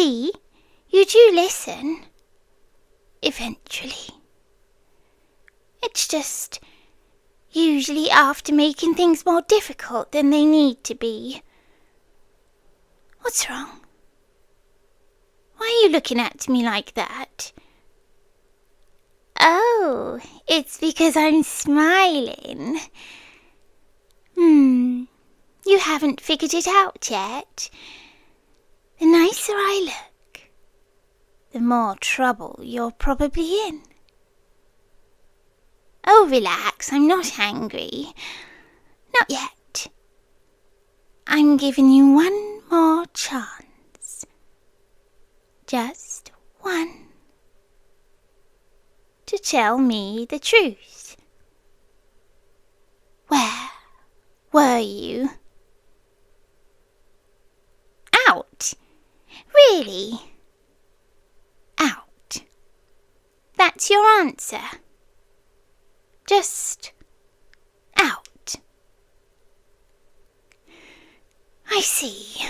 See, you do listen. Eventually. It's just usually after making things more difficult than they need to be. What's wrong? Why are you looking at me like that? Oh, it's because I'm smiling. You haven't figured it out yet. The nicer I look, the more trouble you're probably in. Oh, relax, I'm not angry. Not yet. I'm giving you one more chance. Just one. To tell me the truth. Where were you? Out. Really? Out. That's your answer. Just out. I see.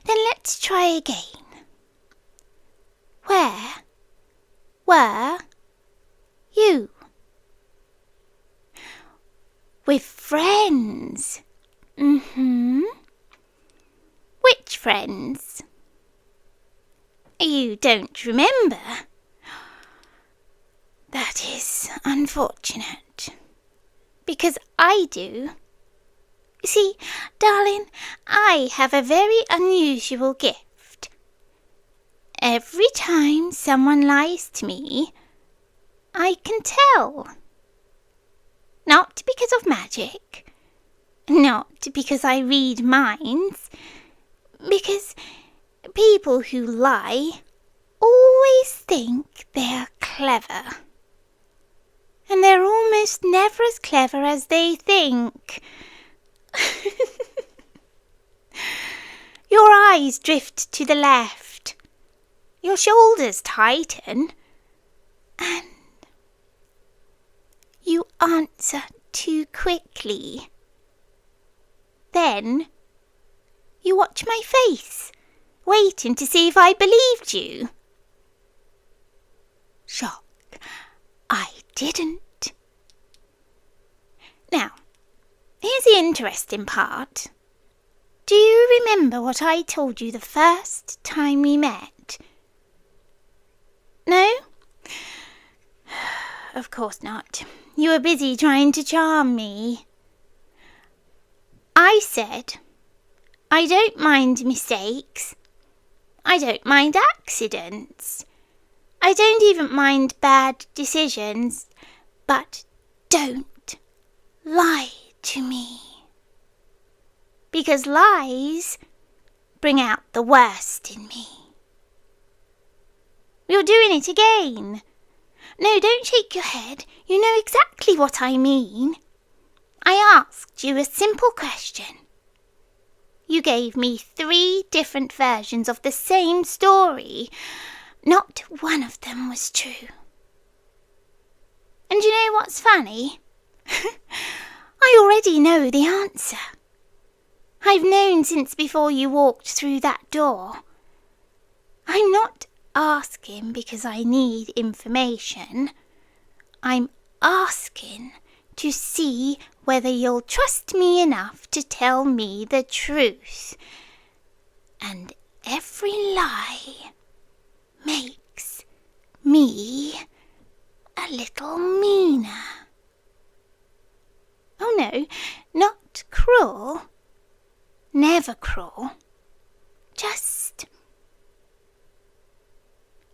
Then let's try again. Where were you? With friends. Which friends? You don't remember? That is unfortunate. Because I do. You see, darling, I have a very unusual gift. Every time someone lies to me, I can tell. Not because of magic, not because I read minds, because people who lie always think they're clever. And they're almost never as clever as they think. Your eyes drift to the left, your shoulders tighten, and you answer too quickly. Then you watch my face, waiting to see if I believed you. Shock, I didn't. Now, here's the interesting part. Do you remember what I told you the first time we met? No? Of course not. You were busy trying to charm me. I said, I don't mind mistakes. I don't mind accidents. I don't even mind bad decisions. But don't lie to me. Because lies bring out the worst in me. You're doing it again. No, don't shake your head. You know exactly what I mean. I asked you a simple question. You gave me 3 different versions of the same story. Not one of them was true. And you know what's funny? I already know the answer. I've known since before you walked through that door. I'm not asking because I need information. I'm asking to see whether you'll trust me enough to tell me the truth. And every lie makes me a little meaner. Oh no, not cruel. Never cruel. Just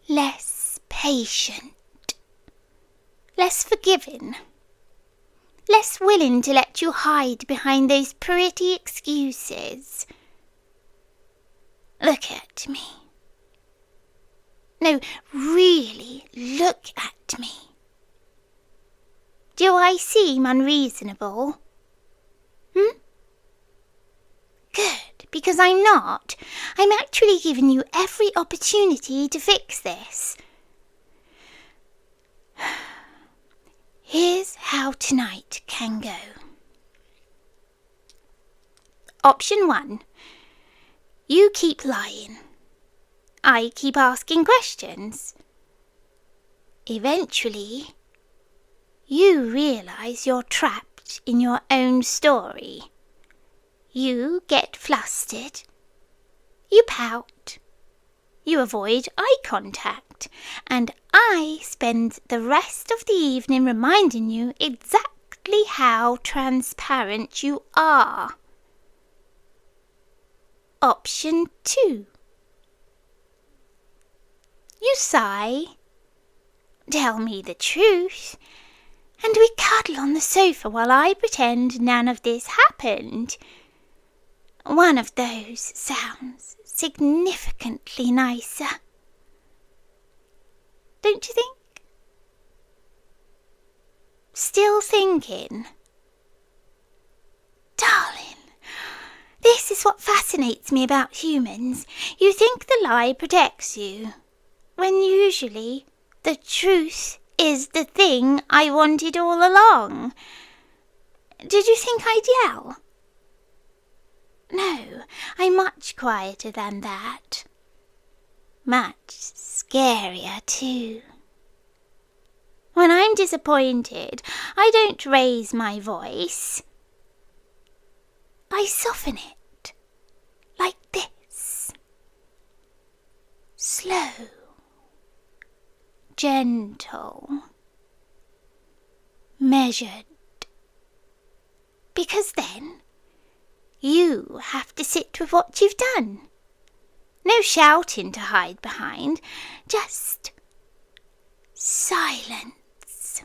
less patient, less forgiving, less willing to let you hide behind those pretty excuses. Look at me. No, really look at me. Do I seem unreasonable? Good, because I'm not. I'm actually giving you every opportunity to fix this. Here's how tonight can go. Option 1. You keep lying. I keep asking questions. Eventually, you realize you're trapped in your own story. You get flustered. You pout. You avoid eye contact. And I spend the rest of the evening reminding you exactly how transparent you are. Option 2. You sigh, tell me the truth, and we cuddle on the sofa while I pretend none of this happened. One of those sounds significantly nicer. Don't you think? Still thinking? Darling, this is what fascinates me about humans. You think the lie protects you, when usually the truth is the thing I wanted all along. Did you think I'd yell? No, I'm much quieter than that. Much scarier too. When I'm disappointed, I don't raise my voice. I soften it, like this. Slow. Gentle. Measured. Because then you have to sit with what you've done. No shouting to hide behind, just silence.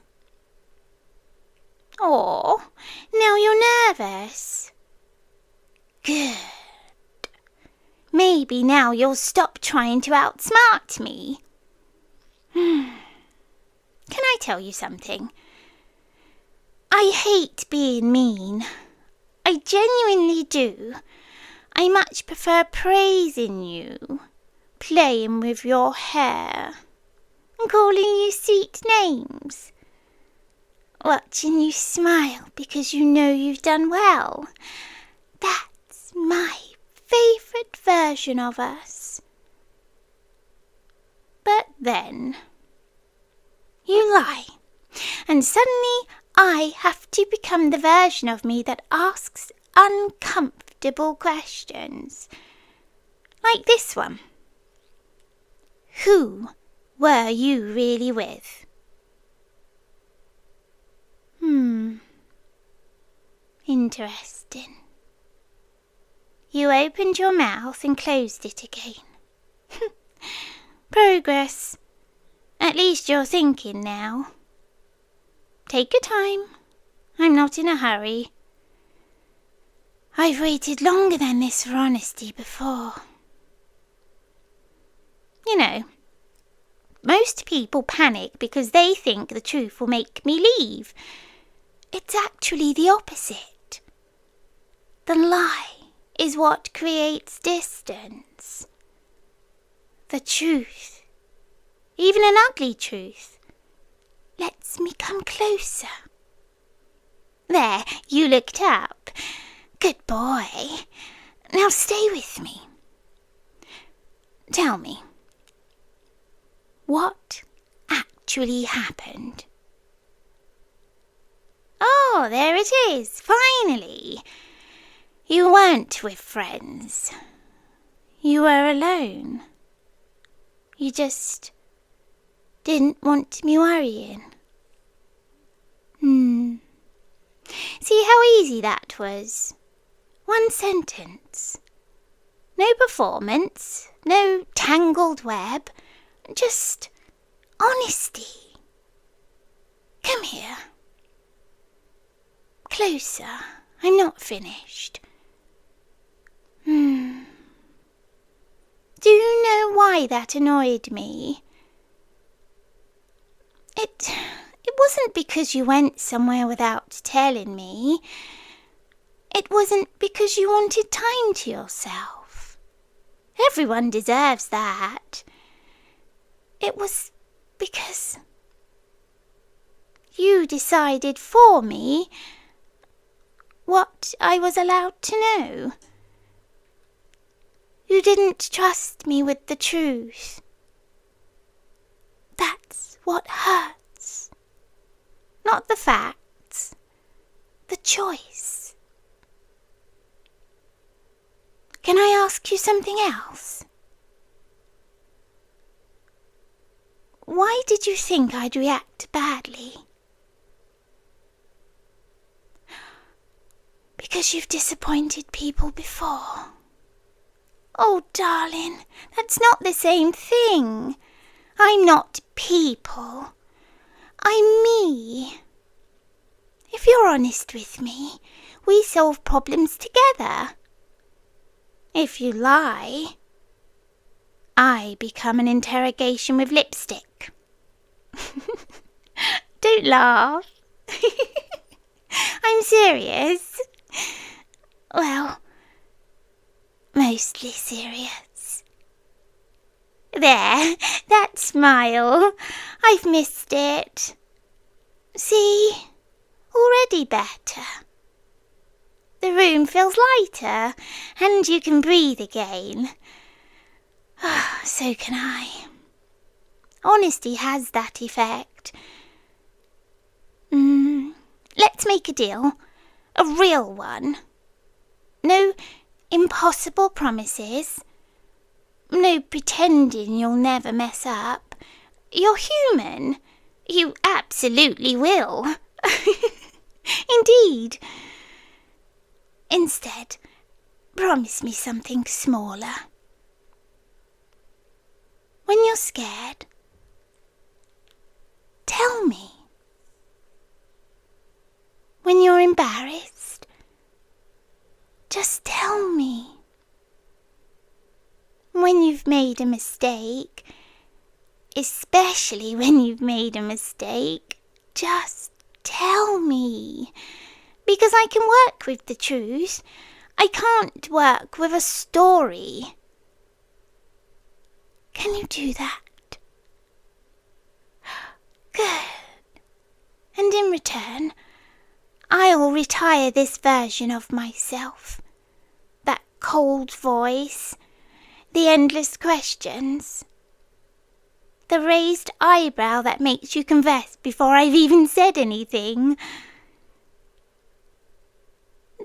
Oh, now you're nervous. Good. Maybe now you'll stop trying to outsmart me. Can I tell you something? I hate being mean. I genuinely do. I much prefer praising you, playing with your hair, and calling you sweet names. Watching you smile because you know you've done well. That's my favourite version of us. But then you lie, and suddenly I have to become the version of me that asks uncomfortable questions. Like this one. Who were you really with? Interesting. You opened your mouth and closed it again. Progress. At least you're thinking now. Take your time. I'm not in a hurry. I've waited longer than this for honesty before. You know, most people panic because they think the truth will make me leave. It's actually the opposite. The lie is what creates distance. The truth, even an ugly truth, lets me come closer. There, you looked up. Good boy. Now stay with me. Tell me, what actually happened? Oh, there it is, finally. You weren't with friends. You were alone. You just didn't want me worrying. See how easy that was? One sentence. No performance, no tangled web, just honesty. Come here. Closer. I'm not finished. Do you know why that annoyed me? It wasn't because you went somewhere without telling me. It wasn't because you wanted time to yourself. Everyone deserves that. It was because you decided for me what I was allowed to know. You didn't trust me with the truth. That's what hurts. Not the facts, the choice. Can I ask you something else? Why did you think I'd react badly? Because you've disappointed people before. Oh, darling, that's not the same thing. I'm not people. I'm me. If you're honest with me, we solve problems together. If you lie, I become an interrogation with lipstick. Don't laugh. I'm serious. Well, mostly serious. There, that smile. I've missed it. See? Already better. The room feels lighter, and you can breathe again. So can I. Honesty has that effect. Let's make a deal. A real one. No impossible promises. No pretending you'll never mess up. You're human. You absolutely will. Indeed. Instead, promise me something smaller. When you're scared, tell me. When you're embarrassed, just tell me. When you've made a mistake, especially when you've made a mistake, just tell me. Because I can work with the truth. I can't work with a story. Can you do that? Good. And in return, I'll retire this version of myself. That cold voice, the endless questions, the raised eyebrow that makes you confess before I've even said anything.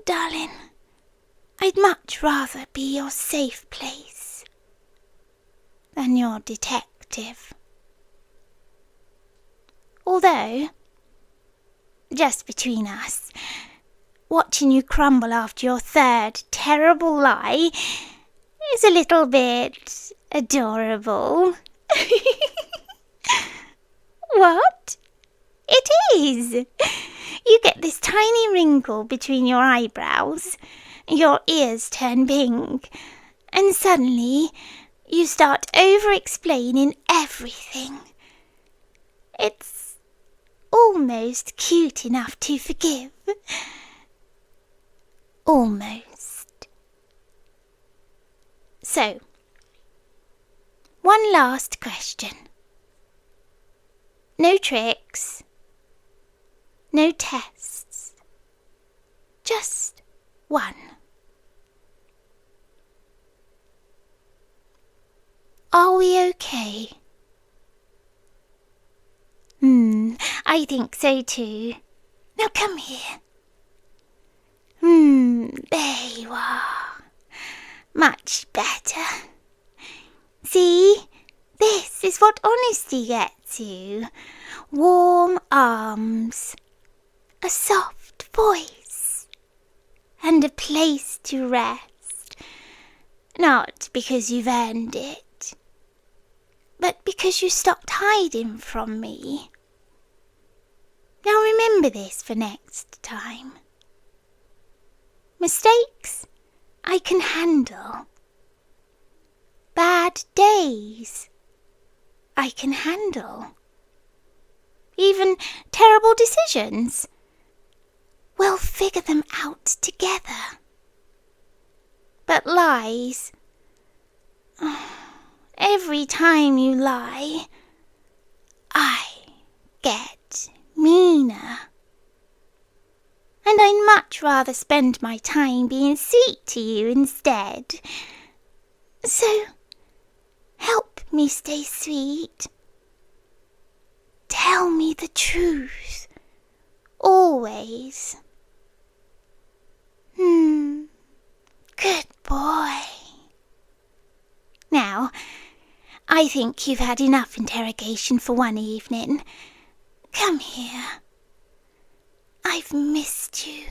Darling, I'd much rather be your safe place than your detective. Although, just between us, watching you crumble after your third terrible lie is a little bit adorable. What? It is. You get this tiny wrinkle between your eyebrows, your ears turn pink, and suddenly you start over-explaining everything. It's almost cute enough to forgive. Almost. So, one last question. No tricks. No tests. Just one. Are we okay? I think so too. Now come here. There you are. Much better. See? This is what honesty gets you. Warm arms, a soft voice, and a place to rest. Not because you've earned it, but because you stopped hiding from me. Now remember this for next time. Mistakes I can handle. Bad days I can handle. Even terrible decisions. We'll figure them out together. But lies, every time you lie, I get meaner. And I'd much rather spend my time being sweet to you instead. So, help me stay sweet. Tell me the truth. Always. Good boy. Now, I think you've had enough interrogation for one evening. Come here. I've missed you.